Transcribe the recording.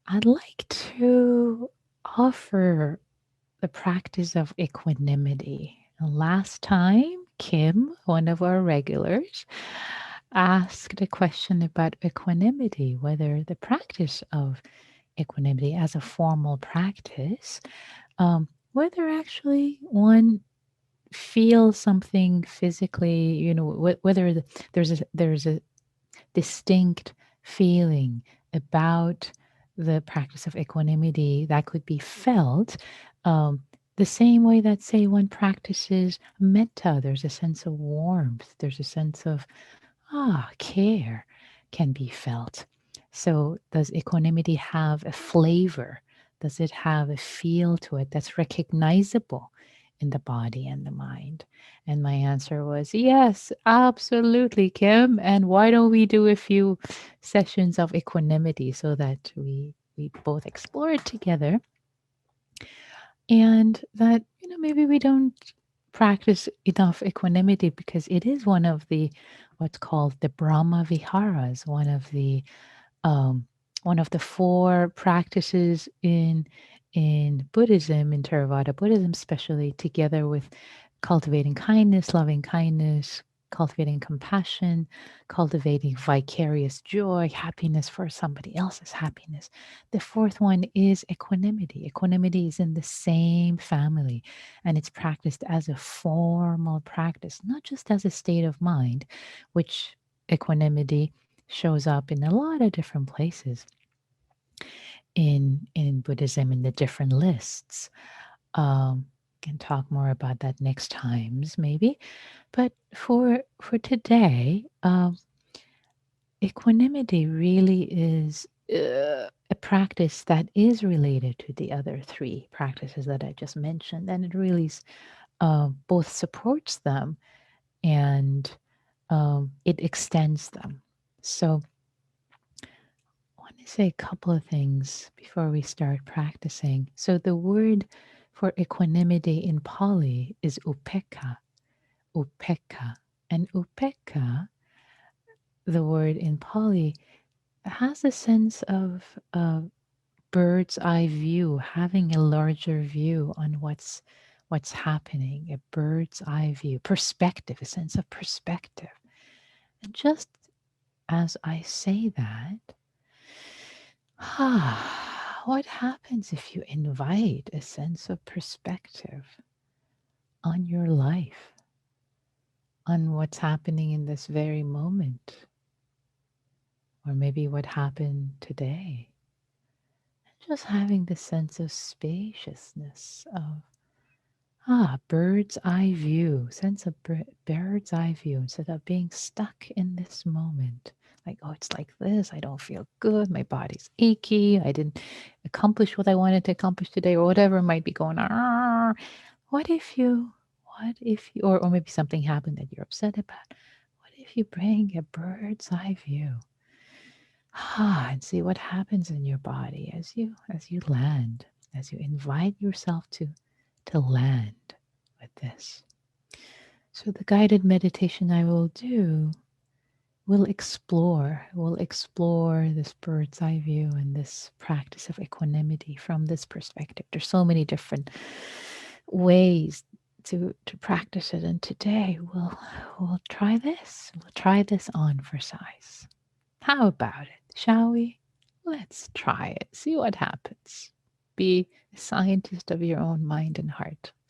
I'd like to offer the practice of equanimity. Last time, Kim, one of our regulars, asked a question about equanimity, whether the practice of equanimity as a formal practice, whether actually one feels something physically, whether there's a distinct feeling about the practice of equanimity that could be felt, um, the same way that, say, one practices metta, there's a sense of warmth, there's a sense of care can be felt. So, does equanimity have a flavor? Does it have a feel to it that's recognizable in the body and the mind? And my answer was yes, absolutely, Kim. And why don't we do a few sessions of equanimity so that we both explore it together, and that maybe we don't practice enough equanimity because it is one of the what's called the Brahmaviharas, um, one of the four practices in Buddhism, in Theravada Buddhism, especially, together with cultivating kindness, loving kindness, cultivating compassion, cultivating vicarious joy, happiness for somebody else's happiness. The fourth one is equanimity. Equanimity is in the same family, and it's practiced as a formal practice, not just as a state of mind, which equanimity shows up in a lot of different places in Buddhism, in the different lists. Can talk more about that next times maybe, but for today, equanimity really is a practice that is related to the other three practices that I just mentioned, and it really both supports them and it extends them. So I want to say a couple of things before we start practicing. So the word for equanimity in Pali is upekkha, upekkha. And upekkha, the word in Pali, has a sense of a bird's eye view, having a larger view on what's happening, a bird's eye view, perspective, a sense of perspective. And just as I say that, what happens if you invite a sense of perspective on your life, on what's happening in this very moment, or maybe what happened today? Just having the sense of spaciousness, of bird's eye view, sense of bird's eye view, instead of being stuck in this moment. Like, oh, it's like this. I don't feel good. My body's achy. I didn't accomplish what I wanted to accomplish today, or whatever might be going on. What if or maybe something happened that you're upset about. What if you bring a bird's eye view? And see what happens in your body as you land, as you invite yourself to land with this. So the guided meditation I will do will explore this bird's eye view and this practice of equanimity from this perspective. There's so many different ways to practice it, and today we'll try this. We'll try this on for size. How about it? Shall we? Let's try it. See what happens. Be a scientist of your own mind and heart.